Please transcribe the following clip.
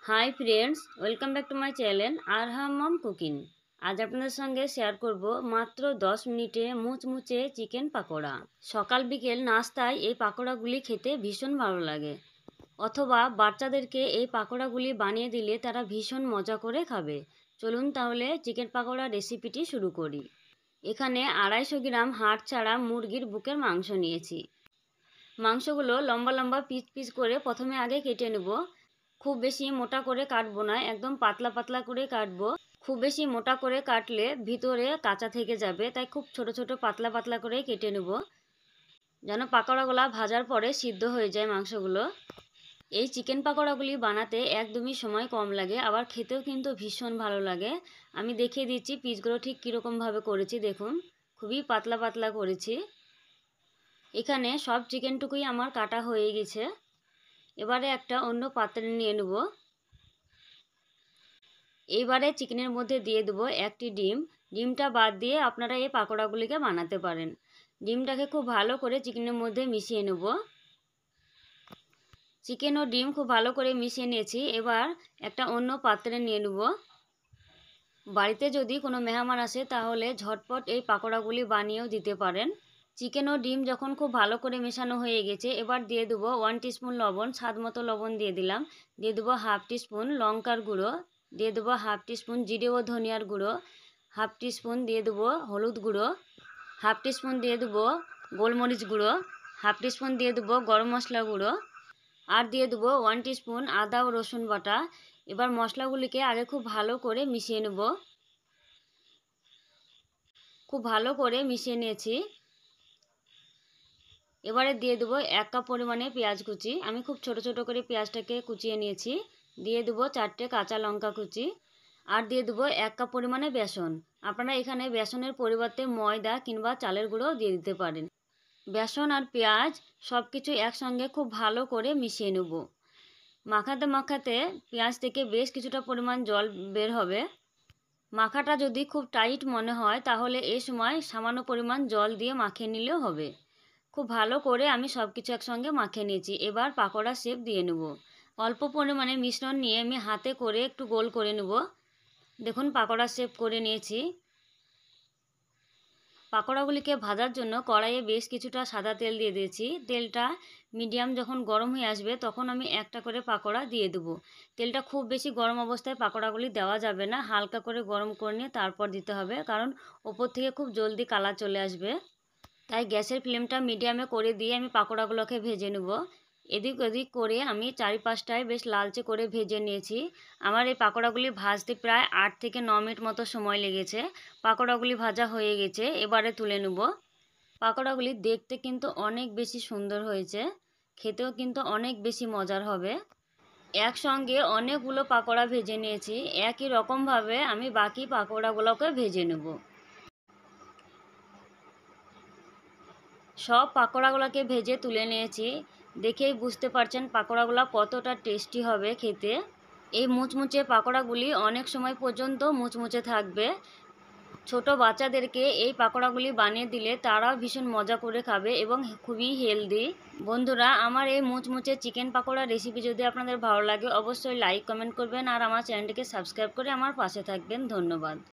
High friends, welcome back to my channel Arham mom cooking. আজ আপনাদের সঙ্গে শেয়ার করব মাত্র 10 মিনিটে মুচমুচে চিকেন পাকোড়া। সকাল বিকেল নাস্তায় এই পাকোড়াগুলি খেতে ভীষণ ভালো লাগে, অথবা বাচ্চাদেরকে এই পাকোড়াগুলি বানিয়ে দিলে তারা ভীষণ মজা করে খাবে। চলুন তাহলে চিকেন পাকোড়া রেসিপিটি শুরু করি। এখানে 250 গ্রাম হাড় ছাড়া মুরগির বুকের মাংস নিয়েছি। মাংসগুলো লম্বা লম্বা পিস পিস করে প্রথমে আগে কেটে নেব। খুব বেশি মোটা করে কাটবো না, একদম পাতলা পাতলা করে কাটবো। খুব বেশি মোটা করে কাটলে ভিতরে কাঁচা থেকে যাবে, তাই খুব ছোট ছোট পাতলা পাতলা করে কেটে নেব, যেন পাকোড়াগুলো ভাজার পরে সিদ্ধ হয়ে যায় মাংসগুলো। এই চিকেন পাকোড়াগুলি বানাতে একদমই সময় কম লাগে, আবার খেতেও কিন্তু ভীষণ ভালো লাগে। আমি দেখিয়ে দিচ্ছি পিসগুলো ঠিক কীরকমভাবে করেছি। দেখুন, খুবই পাতলা পাতলা করেছি। এখানে সব চিকেনটুকুই আমার কাটা হয়ে গেছে। এবারে একটা অন্য পাত্রে নিয়ে নেব। এইবারে চিকেনের মধ্যে দিয়ে দেবো একটি ডিম। ডিমটা বাদ দিয়ে আপনারা এই পাকোড়াগুলিকে বানাতে পারেন। ডিমটাকে খুব ভালো করে চিকেনের মধ্যে মিশিয়ে নেব। চিকেন ও ডিম খুব ভালো করে মিশিয়ে নিয়েছি। এবার একটা অন্য পাত্রে নিয়ে নেব। বাড়িতে যদি কোনো মেহমান আসে তাহলে ঝটপট এই পাকোড়াগুলি বানিয়েও দিতে পারেন। চিকেন ও ডিম যখন খুব ভালো করে মেশানো হয়ে গেছে, এবার দিয়ে দেবো 1 টিস্পুন লবণ। স্বাদ মতো লবণ দিয়ে দিলাম। দিয়ে দেবো হাফ টিস্পুন লঙ্কার গুঁড়ো। দিয়ে দেবো হাফ টিস্পুন জিরে ও ধনিয়ার গুঁড়ো। হাফ টিস্পুন দিয়ে দেবো হলুদ গুঁড়ো। হাফ টিস্পুন দিয়ে দেবো গোলমরিচ গুঁড়ো। হাফ টিস্পুন দিয়ে দেবো গরম মশলা গুঁড়ো। আর দিয়ে দেবো 1 টিস্পুন আদা ও রসুন বাটা। এবার মশলাগুলিকে আগে খুব ভালো করে মিশিয়ে নেব। খুব ভালো করে মিশিয়ে নিয়েছি। এবারে দিয়ে দেবো 1 কাপ পরিমাণে পেঁয়াজ কুচি। আমি খুব ছোট ছোট করে পেঁয়াজটাকে কুচিয়ে নিয়েছি। দিয়ে দেবো 4টে কাঁচা লঙ্কা কুচি। আর দিয়ে দেবো 1 কাপ পরিমাণে বেসন। আপনারা এখানে বেসনের পরিবর্তে ময়দা কিংবা চালের গুঁড়ো দিয়ে দিতে পারেন। বেসন আর পেঁয়াজ সব কিছু একসঙ্গে খুব ভালো করে মিশিয়ে নেব। মাখাতে মাখাতে পেঁয়াজ থেকে বেশ কিছুটা পরিমাণ জল বের হবে। মাখাটা যদি খুব টাইট মনে হয় তাহলে এই সময় সামান্য পরিমাণ জল দিয়ে মাখিয়ে নিলেও হবে। খুব ভালো করে আমি সব কিছু একসঙ্গে মাখিয়ে নিয়েছি। এবার পাকোড়া শেপ দিয়ে নেব। অল্প পরিমাণে মিশ্রণ নিয়ে আমি হাতে করে একটু গোল করে নেব। দেখুন, পাকোড়া শেপ করে নিয়েছি। পাকোড়াগুলিকে ভাজার জন্য কড়াইয়ে বেশ কিছুটা সাদা তেল দিয়ে দিয়েছি। তেলটা মিডিয়াম যখন গরম হয়ে আসবে তখন আমি একটা করে পাকোড়া দিয়ে দেবো। তেলটা খুব বেশি গরম অবস্থায় পাকোড়াগুলি দেওয়া যাবে না, হালকা করে গরম করে নিয়ে তারপর দিতে হবে, কারণ ওপর থেকে খুব জলদি কালার চলে আসবে। তাই গ্যাসের ফ্লেমটা মিডিয়ামে করে দিয়ে আমি পাকোড়াগুলোকে ভেজে নেব। এদিক ওদিক করে আমি চারিপাশটায় বেশ লালচে করে ভেজে নিয়েছি। আমার এই পাকোড়াগুলি ভাজতে প্রায় 8 থেকে 9 মিনিট মতো সময় লেগেছে। পাকোড়াগুলি ভাজা হয়ে গেছে, এবারে তুলে নেব। পাকোড়াগুলি দেখতে কিন্তু অনেক বেশি সুন্দর হয়েছে, খেতেও কিন্তু অনেক বেশি মজার হবে। একসঙ্গে অনেকগুলো পাকোড়া ভেজে নিয়েছি। একই রকমভাবে আমি বাকি পাকোড়াগুলোকে ভেজে নেব। সব পাকোড়াগুলোকে ভেজে তুলে নিয়েছি। দেখেই বুঝতে পারছেন পাকোড়াগুলো কতটা টেস্টি হবে খেতে। এই মুচমুচে পাকোড়াগুলি অনেক সময় পর্যন্ত মুচমুচে থাকবে। ছোট বাচ্চাদেরকে এই পাকোড়াগুলি বানিয়ে দিলে তারাও ভীষণ মজা করে খাবে এবং খুবই হেলদি। বন্ধুরা, আমার এই মুচমুচে চিকেন পাকোড়া রেসিপি যদি আপনাদের ভালো লাগে অবশ্যই লাইক কমেন্ট করবেন আর আমার চ্যানেলটিকে সাবস্ক্রাইব করে আমার পাশে থাকবেন। ধন্যবাদ।